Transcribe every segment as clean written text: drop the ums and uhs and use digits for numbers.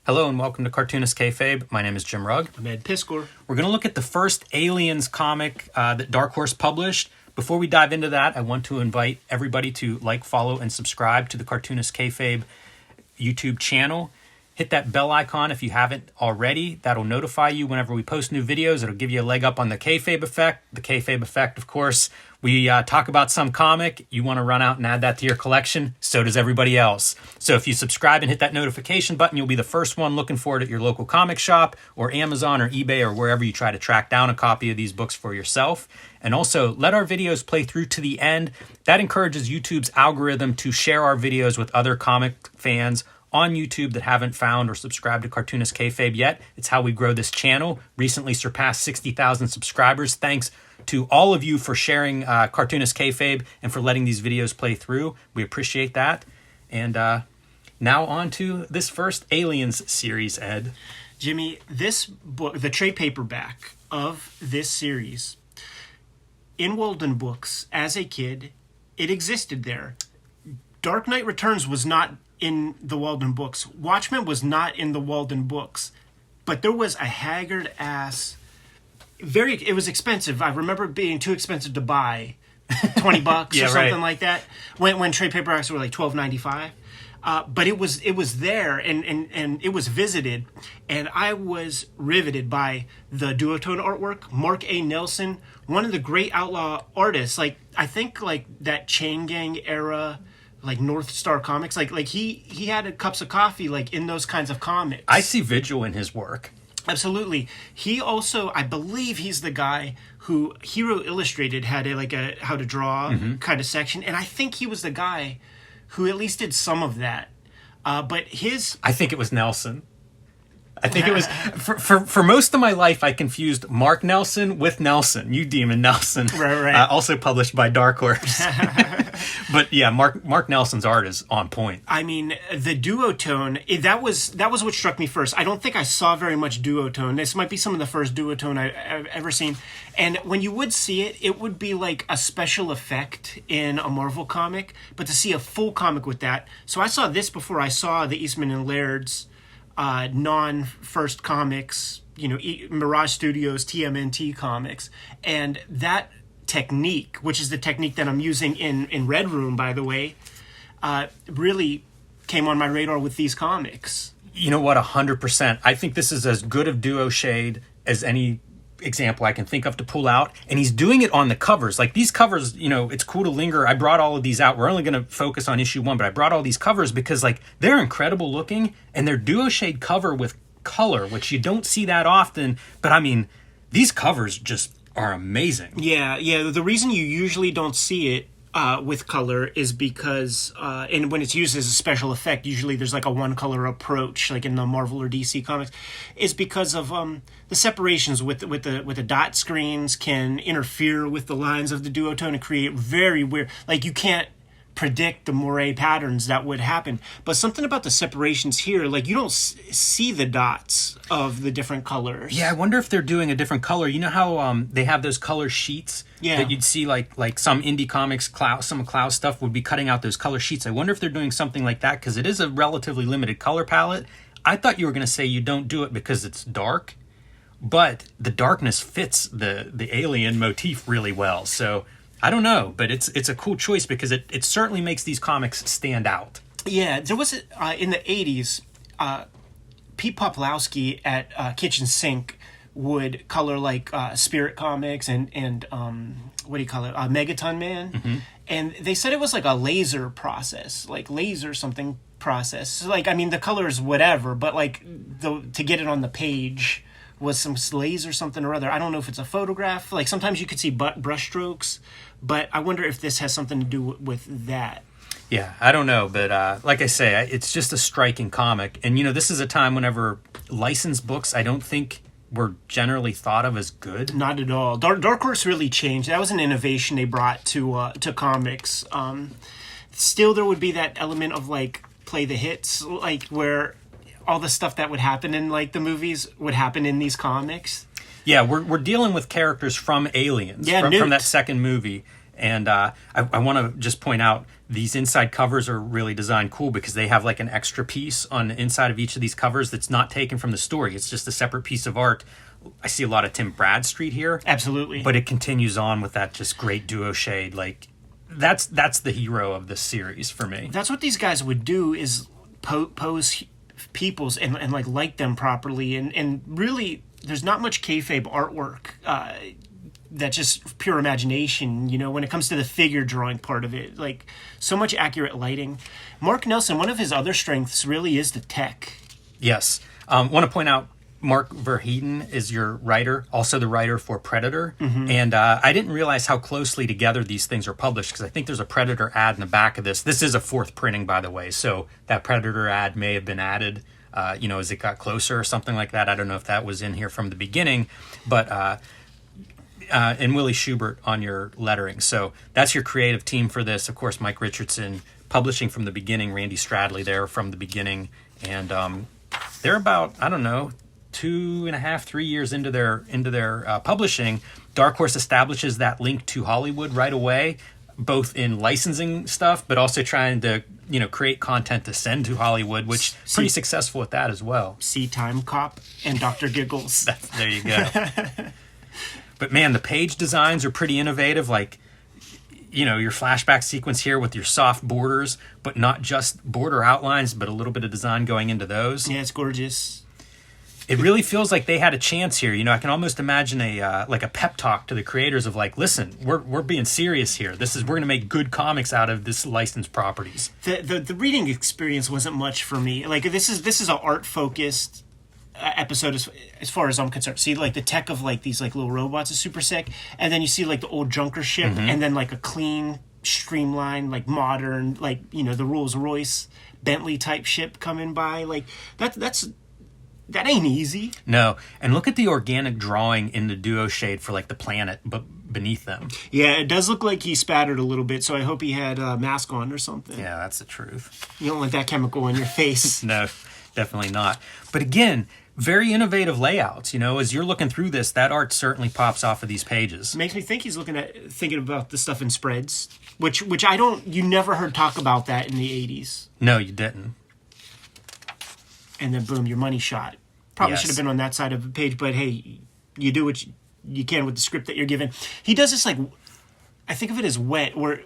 Hello and welcome to Cartoonist Kayfabe. My name is Jim Rugg. I'm Ed Piskor. We're going to look at the first Aliens comic that Dark Horse published. Before we dive into that, I want to invite everybody to like, follow, and subscribe to the Cartoonist Kayfabe YouTube channel. Hit that bell icon if you haven't already. That'll notify you whenever we post new videos. It'll give you a leg up on the Kayfabe effect. The Kayfabe effect, of course, we talk about some comic. You want to run out and add that to your collection. So does everybody else. So if you subscribe and hit that notification button, you'll be the first one looking for it at your local comic shop or Amazon or eBay or wherever you try to track down a copy of these books for yourself. And also, let our videos play through to the end. That encourages YouTube's algorithm to share our videos with other comic fans on YouTube that haven't found or subscribed to Cartoonist Kayfabe yet. It's how we grow this channel. Recently surpassed 60,000 subscribers. Thanks to all of you for sharing Cartoonist Kayfabe and for letting these videos play through. We appreciate that. And now on to this first Aliens series, Ed. Jimmy, this book, the trade paperback of this series, in Walden Books, as a kid, it existed there. Dark Knight Returns was not in the Walden Books. Watchmen was not in the Walden Books. But there was a haggard ass, it was expensive. I remember it being too expensive to buy, $20 yeah, or something right. like that. When trade paperbacks were like $12.95. But it was there and it was visited, and I was riveted by the duotone artwork. Mark A. Nelson, one of the great outlaw artists. Like, I think like that Chain Gang era, like North Star Comics, like he had cups of coffee like in those kinds of comics. I see Vigil in his work. Absolutely. He also, I believe he's the guy who Hero Illustrated had a how to draw kind of section, and I think he was the guy who at least did some of that. But I think it was Nelson. I think it was for most of my life. I confused Mark Nelson with Nelson. You Demon Nelson, right. Also published by Dark Horse. But yeah, Mark Nelson's art is on point. I mean, the duotone, that was what struck me first. I don't think I saw very much duotone. This might be some of the first duotone I've ever seen. And when you would see it, it would be like a special effect in a Marvel comic. But to see a full comic with that, so I saw this before I saw the Eastman and Laird's non-first comics, Mirage Studios, TMNT comics, and that technique, which is the technique that I'm using in Red Room, by the way, really came on my radar with these comics. You know what? 100%. I think this is as good of Duoshade as any example I can think of to pull out, and he's doing it on the covers. Like, these covers, it's cool to linger. I brought all of these out. We're only going to focus on issue 1, but I brought all these covers because like they're incredible looking, and they're Duoshade cover with color, which you don't see that often. But I mean, these covers just are amazing. Yeah. The reason you usually don't see it with color is because, and when it's used as a special effect, usually there's like a one color approach, like in the Marvel or DC comics, is because of the separations with the dot screens can interfere with the lines of the duotone and create very weird, like you can't predict the moire patterns that would happen. But something about the separations here, like you don't see the dots of the different colors. Yeah, I wonder if they're doing a different color. You know how they have those color sheets that you'd see like some indie comics, some Cloud stuff would be cutting out those color sheets. I wonder if they're doing something like that because it is a relatively limited color palette. I thought you were going to say you don't do it because it's dark, but the darkness fits the alien motif really well. So I don't know, but it's a cool choice because it certainly makes these comics stand out. Yeah, there was in the 80s, Pete Poplawski at Kitchen Sink would color like Spirit Comics and what do you call it, Megaton Man, and they said it was like a laser process, like laser something process. Like, I mean, the colors whatever, but like to get it on the page was some laser something or other. I don't know if it's a photograph. Like sometimes you could see brush strokes, but I wonder if this has something to do with that. Yeah, I don't know, but like I say, it's just a striking comic. And, this is a time whenever licensed books, I don't think were generally thought of as good. Not at all. Dark Horse really changed. That was an innovation they brought to comics. Still, there would be that element of, like, play the hits, like, where all the stuff that would happen in like the movies would happen in these comics. Yeah, we're dealing with characters from Aliens, from that second movie. And I want to just point out these inside covers are really designed cool because they have like an extra piece on the inside of each of these covers that's not taken from the story. It's just a separate piece of art. I see a lot of Tim Bradstreet here. Absolutely. But it continues on with that just great Duoshade. Like, that's the hero of this series for me. That's what these guys would do, is pose peoples and like them properly. And really, there's not much kayfabe artwork. That's just pure imagination, when it comes to the figure drawing part of it. Like, so much accurate lighting. Mark Nelson, one of his other strengths really is the tech. Yes. Want to point out, Mark Verheiden is your writer, also the writer for Predator. Mm-hmm. And I didn't realize how closely together these things are published, because I think there's a Predator ad in the back of this. This is a 4th printing, by the way, so that Predator ad may have been added, as it got closer or something like that. I don't know if that was in here from the beginning, but... and Willie Schubert on your lettering. So that's your creative team for this. Of course, Mike Richardson, publishing from the beginning, Randy Stradley there from the beginning. And they're about, 2.5, 3 years into their publishing. Dark Horse establishes that link to Hollywood right away, both in licensing stuff, but also trying to, create content to send to Hollywood, which is pretty successful at that as well. See Time Cop and Dr. Giggles. There you go. But man, the page designs are pretty innovative. Like, your flashback sequence here with your soft borders, but not just border outlines, but a little bit of design going into those. Yeah, it's gorgeous. It really feels like they had a chance here. I can almost imagine a pep talk to the creators of like, listen, we're being serious here. We're going to make good comics out of this licensed properties. The reading experience wasn't much for me. Like, this is an art focused episode as far as I'm concerned. See, like, the tech of like these like little robots is super sick, and then you see like the old junker ship, mm-hmm. and then like a clean, streamlined, like modern, like the Rolls Royce Bentley type ship coming by. Like that ain't easy. No, and look at the organic drawing in the Duoshade for like the planet, but beneath them. Yeah, it does look like he spattered a little bit, so I hope he had a mask on or something. Yeah, that's the truth. You don't want that chemical in your face. No, definitely not. But again, very innovative layouts. As you're looking through this, that art certainly pops off of these pages. Makes me think he's thinking about the stuff in spreads, which you never heard talk about that in the 80s. No, you didn't. And then boom, your money shot. Probably Yes. should have been on that side of the page, but hey, you do what you can with the script that you're given. He does this like, I think of it as wet, where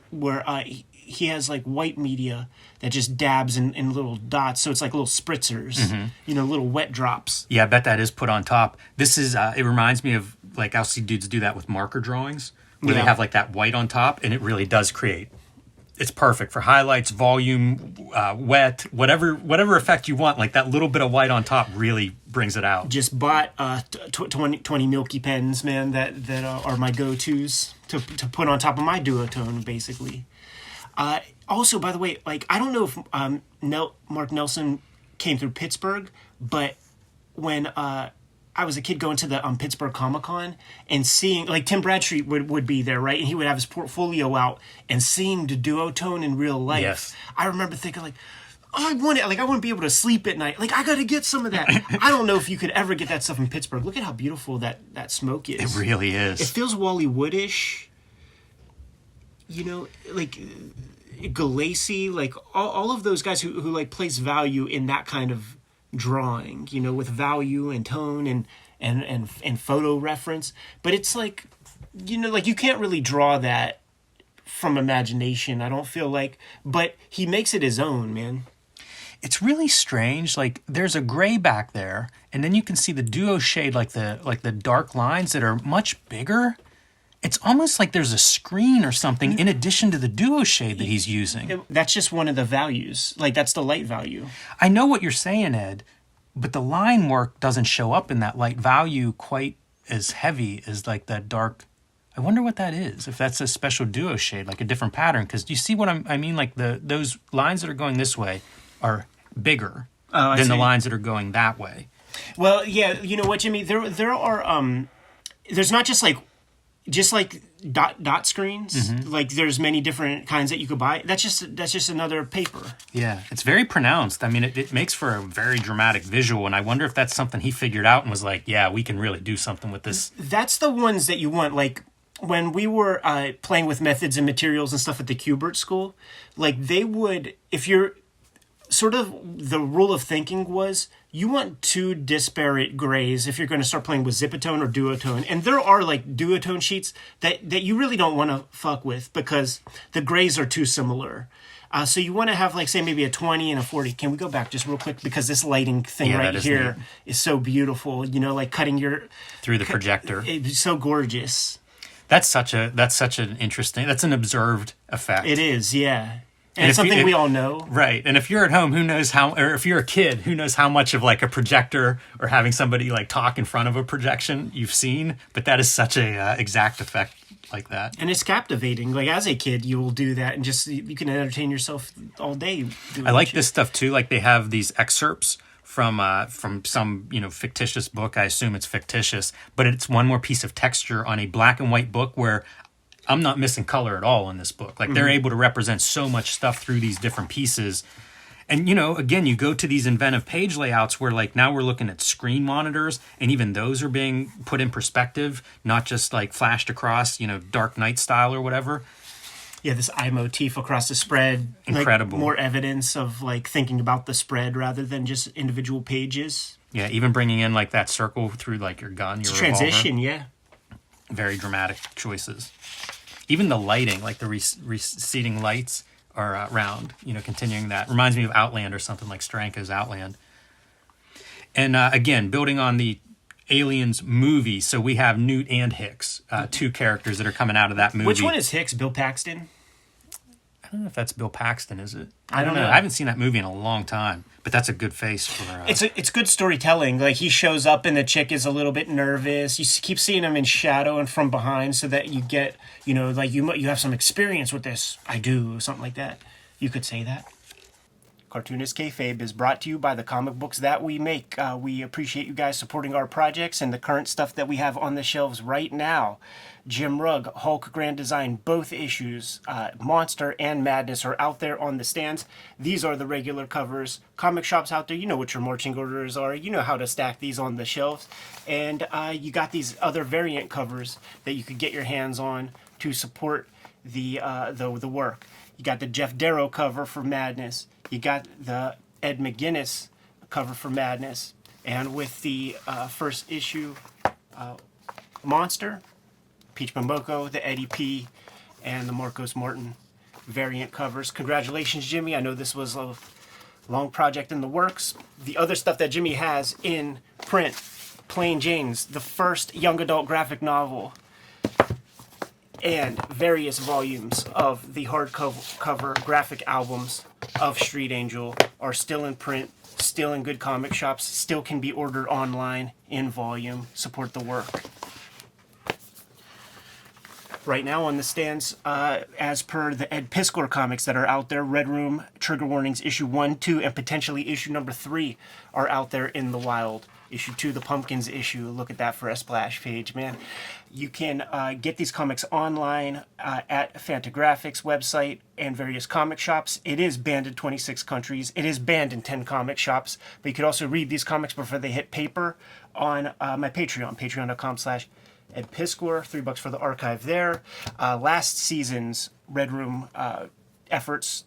he has like white media that just dabs in little dots, so it's like little spritzers, mm-hmm. Little wet drops. Yeah, I bet that is put on top. This is, it reminds me of, like, I'll see dudes do that with marker drawings, where they have like that white on top, and it really does create, it's perfect for highlights, volume, wet, whatever effect you want. Like that little bit of white on top really brings it out. Just bought 20 Milky Pens, man, that are my go-tos to put on top of my duotone, basically. Also, by the way, like, I don't know if Mark Nelson came through Pittsburgh, but when I was a kid going to the Pittsburgh Comic-Con and seeing, like, Tim Bradstreet would be there, right? And he would have his portfolio out, and seeing the duotone in real life. Yes. I remember thinking, like, I wouldn't be able to sleep at night. Like, I got to get some of that. I don't know if you could ever get that stuff in Pittsburgh. Look at how beautiful that smoke is. It really is. It feels Wally Woodish. Like Galassi, like all of those guys who like place value in that kind of drawing, with value and tone and photo reference. But it's like, like you can't really draw that from imagination, I don't feel like. But he makes it his own, man. It's really strange. Like, there's a gray back there, and then you can see the Duoshade, like the dark lines that are much bigger. It's almost like there's a screen or something in addition to the Duoshade that he's using. That's just one of the values. Like, that's the light value. I know what you're saying, Ed, but the line work doesn't show up in that light value quite as heavy as like that dark. I wonder what that is, if that's a special Duoshade, like a different pattern. Because do you see what I mean? Like those lines that are going this way are bigger than the lines that are going that way. Well, yeah, you know what, Jimmy? There are there's not just like dot screens. Mm-hmm. Like, there's many different kinds that you could buy. That's just another paper. Yeah, it's very pronounced. I mean, it makes for a very dramatic visual, and I wonder if that's something he figured out and was like, yeah, we can really do something with this. That's the ones that you want. Like when we were playing with methods and materials and stuff at the Kubert school, like they would, if you're sort of the rule of thinking was you want two disparate grays if you're going to start playing with zipatone or duotone. And there are like duotone sheets that you really don't want to fuck with because the grays are too similar. So you want to have like, say, maybe a 20 and a 40. Can we go back just real quick? Because this lighting thing right here is so beautiful, you know, like cutting your... Through the projector. It's so gorgeous. That's such an interesting, that's an observed effect. It is, yeah. And it's something we all know. Right. And if you're at home, who knows how, or if you're a kid, who knows how much of like a projector or having somebody like talk in front of a projection you've seen. But that is such a exact effect like that. And it's captivating. Like as a kid, you will do that and just, you can entertain yourself all day. I like this stuff too. Like they have these excerpts from some, you know, fictitious book. I assume it's fictitious, but it's one more piece of texture on a black and white book where I'm not missing color at all in this book. Like they're able to represent so much stuff through these different pieces. And, you know, again, you go to these inventive page layouts where like now we're looking at screen monitors and even those are being put in perspective, not just like flashed across, you know, Dark Knight style or whatever. Yeah, this eye motif across the spread. Incredible. Like more evidence of like thinking about the spread rather than just individual pages. Yeah, even bringing in like that circle through like your gun, your revolver. Transition, yeah. Very dramatic choices. Even the lighting, like the receding lights are round, you know, continuing that. Reminds me of Outland or something like Steranko's Outland. And again, building on the Aliens movie, so we have Newt and Hicks, two characters that are coming out of that movie. Which one is Hicks? Bill Paxton? I don't know if that's Bill Paxton, is it? I don't know. I haven't seen that movie in a long time, but that's a good face for... It's good storytelling. Like, he shows up and the chick is a little bit nervous. You keep seeing him in shadow and from behind so that you get, you know, like, you have some experience with this. I do, something like that. You could say that. Cartoonist Kayfabe is brought to you by the comic books that we make. We appreciate you guys supporting our projects and the current stuff that we have on the shelves right now. Jim Rugg, Hulk Grand Design, both issues, Monster and Madness are out there on the stands. These are the regular covers. Comic shops out there, you know what your marching orders are. You know how to stack these on the shelves. And you got these other variant covers that you could get your hands on to support the work. You got the Jeff Darrow cover for Madness. You got the Ed McGuinness cover for Madness. And with the first issue Monster, Peach Bamboko, the Eddie P, and the Marcos Martin variant covers. Congratulations, Jimmy. I know this was a long project in the works. The other stuff that Jimmy has in print, Plain Janes, the first young adult graphic novel, and various volumes of the hardcover graphic albums of Street Angel are still in print, still in good comic shops, still can be ordered online in volume. Support the work. Right now on the stands, as per the Ed Piskor comics that are out there, Red Room, Trigger Warnings, issue 1, 2, and potentially issue number 3 are out there in the wild. Issue 2, the Pumpkins issue, look at that for a splash page, man. You can get these comics online at Fantagraphics website and various comic shops. It is banned in 26 countries. It is banned in 10 comic shops. But you could also read these comics before they hit paper on my Patreon, patreon.com/Ed Piskor, $3 for the archive there. Last season's Red Room efforts,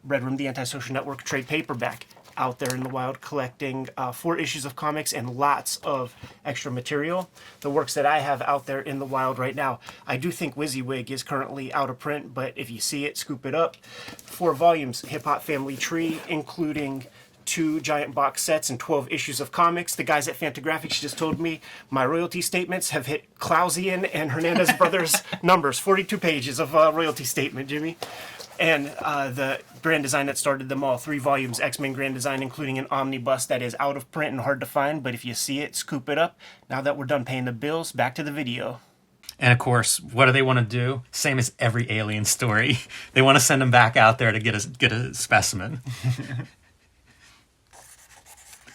Red Room, the Antisocial Network trade paperback, out there in the wild collecting 4 issues of comics and lots of extra material. The works that I have out there in the wild right now. I do think WYSIWYG is currently out of print, but if you see it, scoop it up. 4 volumes, Hip Hop Family Tree, including 2 giant box sets and 12 issues of comics. The guys at Fantagraphics just told me my royalty statements have hit Clausian and Hernandez Brothers numbers. 42 pages of royalty statement, Jimmy. And the Grand Design that started them all, 3 volumes, X-Men Grand Design, including an omnibus that is out of print and hard to find, but if you see it, scoop it up. Now that we're done paying the bills, back to the video. And of course, what do they want to do? Same as every Alien story. They want to send them back out there to get a specimen.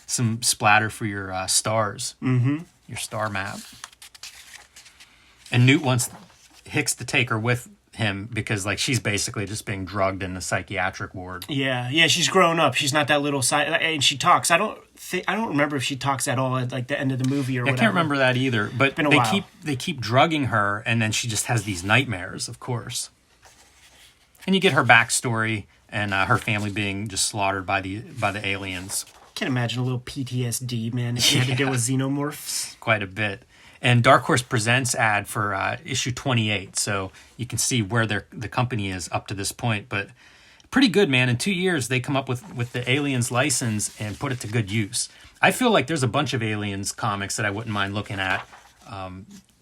Some splatter for your stars, your star map. And Newt wants Hicks to take her with him because like she's basically just being drugged in the psychiatric ward. Yeah, she's grown up. She's not that little side, and she talks. I don't remember if she talks at all at like the end of the movie or whatever. I can't remember that either. But been a while. they keep drugging her, and then she just has these nightmares, of course. And you get her backstory and her family being just slaughtered by the aliens. Can't imagine a little PTSD, man, if you had to deal with xenomorphs. Quite a bit. And Dark Horse Presents ad for issue 28, so you can see where the company is up to this point. But pretty good, man. In 2 years, they come up with the Aliens license and put it to good use. I feel like there's a bunch of Aliens comics that I wouldn't mind looking at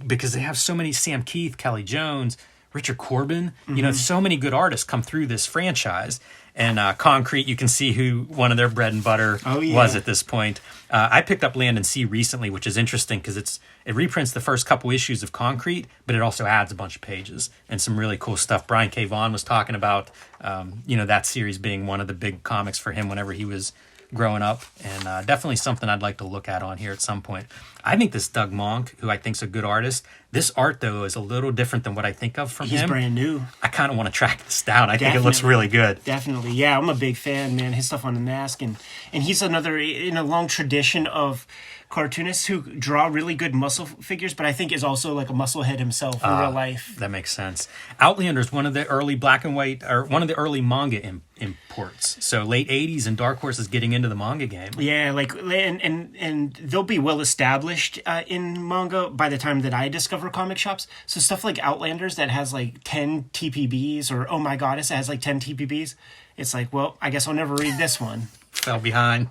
because they have so many Sam Keith, Kelly Jones, Richard Corbin. Mm-hmm. So many good artists come through this franchise. And Concrete, you can see who one of their bread and butter was at this point. I picked up Land and Sea recently, which is interesting because it reprints the first couple issues of Concrete, but it also adds a bunch of pages and some really cool stuff. Brian K. Vaughan was talking about, that series being one of the big comics for him whenever he was growing up, and definitely something I'd like to look at on here at some point. I think this Doug Monk, who I think's a good artist, this art, though, is a little different than what I think of from him. He's brand new. I kind of want to track this down. I think it looks really good. Definitely. Yeah, I'm a big fan, man. His stuff on The Mask, and he's another in a long tradition of cartoonists who draw really good muscle figures, but I think is also like a musclehead himself in real life. That makes sense. Outlander's one of the early black and white, or one of the early manga imports. So late 80s, and Dark Horse is getting into the manga game. Yeah, like and they'll be well established in manga by the time that I discover comic shops. So stuff like Outlanders that has like 10 TPBs, or Oh My Goddess that has like 10 TPBs. It's like, well, I guess I'll never read this one. Fell behind.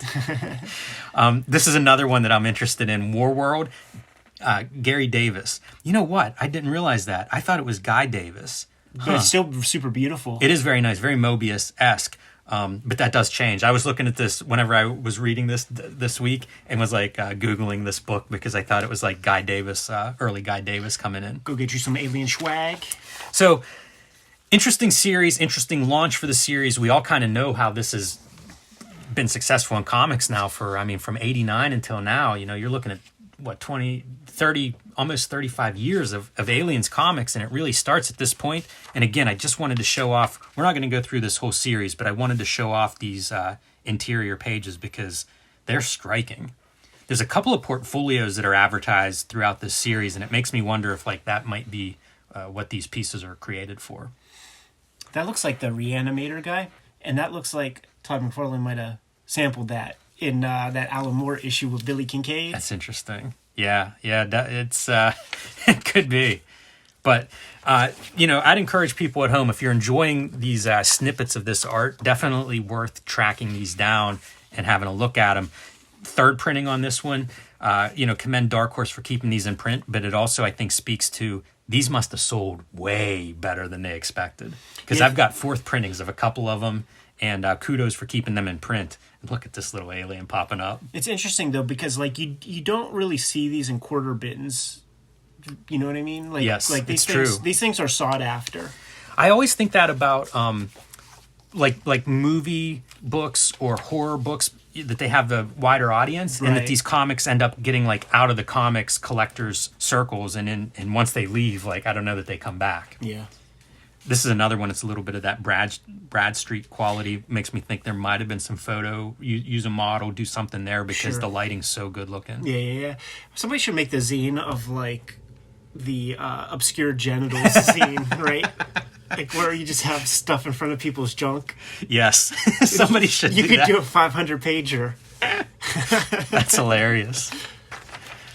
This is another one that I'm interested in. War World, Gary Davis. You know what? I didn't realize that. I thought it was Guy Davis. But it's still super beautiful. It is very nice, very Mobius-esque. But that does change. I was looking at this whenever I was reading this week and was like Googling this book because I thought it was like Guy Davis, early Guy Davis coming in. Go get you some alien swag. So, interesting series, interesting launch for the series. We all kind of know how this has been successful in comics now from 89 until now. You're looking at what, 20, 30, almost 35 years of Aliens comics, and it really starts at this point. And again, I just wanted to show off, we're not going to go through this whole series, but I wanted to show off these interior pages because they're striking. There's a couple of portfolios that are advertised throughout this series, and it makes me wonder if like that might be what these pieces are created for. That looks like the Reanimator guy, and that looks like Todd McFarlane might have sampled that in that Alan Moore issue with Billy Kincaid. That's interesting. Yeah, it's it could be. But, I'd encourage people at home, if you're enjoying these snippets of this art, definitely worth tracking these down and having a look at them. Third printing on this one, commend Dark Horse for keeping these in print, but it also, I think, speaks to these must have sold way better than they expected. Because I've got fourth printings of a couple of them, and kudos for keeping them in print. And look at this little alien popping up. It's interesting, though, because like you don't really see these in quarter bins. You know what I mean? Like, yes, like it's true. These things are sought after. I always think that about like movie books or horror books, that they have the wider audience, and that these comics end up getting like out of the comics collectors circles, and once they leave, like I don't know that they come back. Yeah. This is another one. It's a little bit of that Brad Street quality. Makes me think there might have been some photo. Use a model, do something there because the lighting's so good looking. Yeah. Somebody should make the zine of like the obscure genitals zine, right? Like where you just have stuff in front of people's junk. Yes, somebody should. You do could that. do a 500-pager. That's hilarious.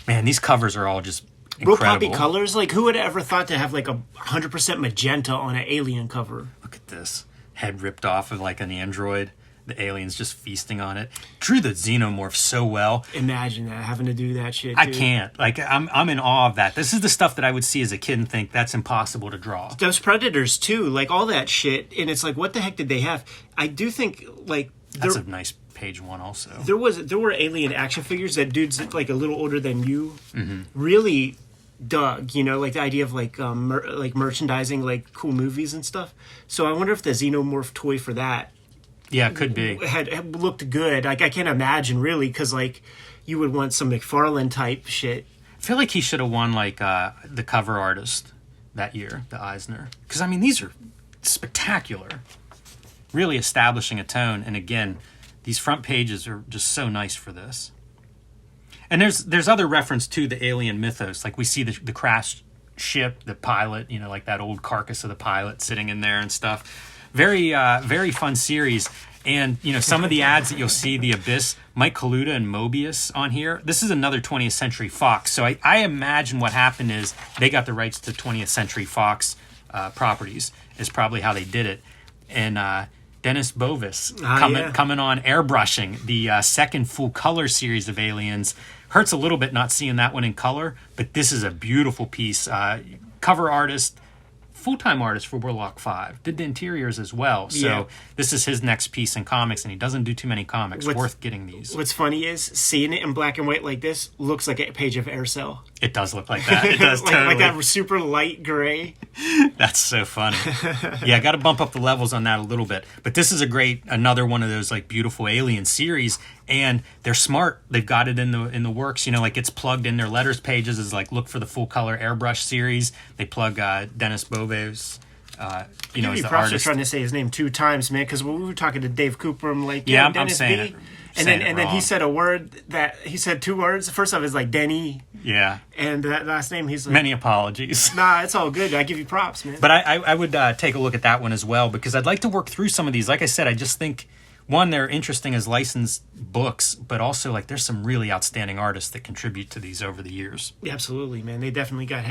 Man, these covers are all just real incredible. poppy colors. Like who would have ever thought to have like a 100% magenta on an alien cover? Look at this head ripped off of like an android. The aliens just feasting on it. Drew the xenomorph so well. Imagine that, having to do that shit. I can't. Like I'm in awe of that. This is the stuff that I would see as a kid and think that's impossible to draw. Those Predators too, like all that shit, and it's like, what the heck did they have? I do think like that's a nice page one also. There were alien action figures that dudes like a little older than you really dug. Like the idea of like like merchandising like cool movies and stuff. So I wonder if the xenomorph toy for that. Yeah, it could be. Had looked good. Like I can't imagine really, because like you would want some McFarlane type shit. I feel like he should have won like the cover artist that year, the Eisner. Because, I mean, these are spectacular. Really establishing a tone. And again, these front pages are just so nice for this. And there's other reference to the alien mythos. Like we see the crashed ship, the pilot, you know, like that old carcass of the pilot sitting in there and stuff. Very, very fun series. And, you know, some of the ads that you'll see, The Abyss, Mike Kaluta and Mobius on here. This is another 20th Century Fox. So I imagine what happened is they got the rights to 20th Century Fox properties is probably how they did it. And Dennis Bovis coming on Airbrushing, the second full color series of Aliens. Hurts a little bit not seeing that one in color, but this is a beautiful piece. Cover artist, full-time artist for Warlock 5. Did the interiors as well. So this is his next piece in comics, and he doesn't do too many comics. Worth getting these. What's funny is seeing it in black and white like this looks like a page of Aircell. It does look like that. It does totally. Like that super light gray. That's so funny. Yeah, I got to bump up the levels on that a little bit. But this is another one of those like beautiful Alien series, and they're smart. They've got it in the works. You know, like it's plugged in their letters pages as like look for the full color airbrush series. They plug Dennis Boves. You know, as the artist. Trying to say his name 2 times, man, because when we were talking to Dave Cooper, I'm like, I'm saying it. And then he said a word he said 2 words. The first of it is like Denny. Yeah. And that last name, he's like... Many apologies. Nah, it's all good. I give you props, man. But I would take a look at that one as well, because I'd like to work through some of these. Like I said, I just think, one, they're interesting as licensed books, but also like there's some really outstanding artists that contribute to these over the years. Yeah, absolutely, man. They definitely got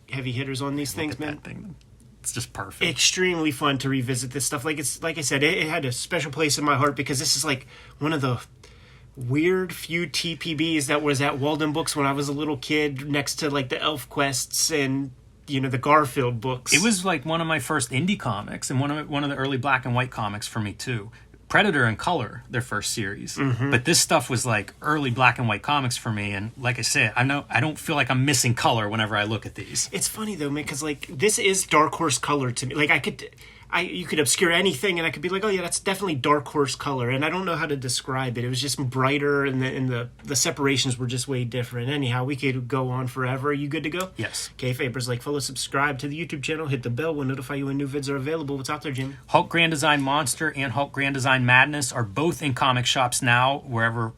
heavy hitters on these things, man. It's just perfect. Extremely fun to revisit this stuff. Like I said, it had a special place in my heart because this is like one of the weird few TPBs that was at Walden Books when I was a little kid, next to like the Elf Quests and, you know, the Garfield books. It was like one of my first indie comics and one of the early black and white comics for me too. Predator in color, their first series. Mm-hmm. But this stuff was like early black and white comics for me. And like I said, I don't feel like I'm missing color whenever I look at these. It's funny though, man, because like this is Dark Horse color to me. Like you could obscure anything and I could be like, oh yeah, that's definitely Dark Horse color. And I don't know how to describe it. It was just brighter and the separations were just way different. Anyhow, we could go on forever. Are you good to go? Yes. Kayfabers, like, follow, subscribe to the YouTube channel, hit the bell, we'll notify you when new vids are available. What's out there, Jimmy? Hulk Grand Design Monster and Hulk Grand Design Madness are both in comic shops now, wherever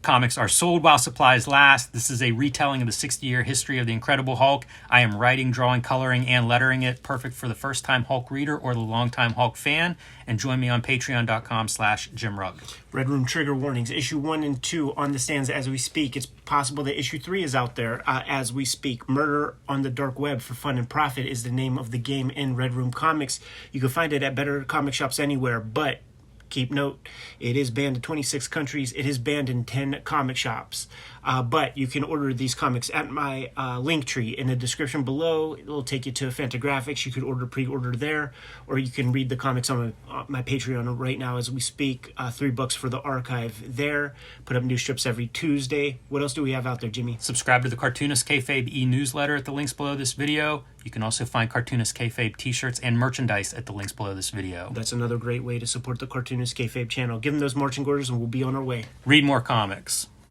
comics are sold while supplies last. This is a retelling of the 60-year history of the Incredible Hulk. I am writing, drawing, coloring, and lettering it. Perfect for the first-time Hulk reader or the long-time Hulk fan. And join me on patreon.com/JimRugg. Red Room trigger warnings. Issue 1 and 2 on the stands as we speak. It's possible that issue 3 is out there as we speak. Murder on the Dark Web for Fun and Profit is the name of the game in Red Room Comics. You can find it at better comic shops anywhere, but keep note, it is banned in 26 countries. It is banned in 10 comic shops. But you can order these comics at my link tree in the description below. It'll take you to Fantagraphics. You could pre-order there, or you can read the comics on my Patreon right now as we speak. $3 for the archive there. Put up new strips every Tuesday. What else do we have out there, Jimmy? Subscribe to the Cartoonist Kayfabe e-newsletter at the links below this video. You can also find Cartoonist Kayfabe t-shirts and merchandise at the links below this video. That's another great way to support the Cartoonist Kayfabe channel. Give them those marching orders and we'll be on our way. Read more comics.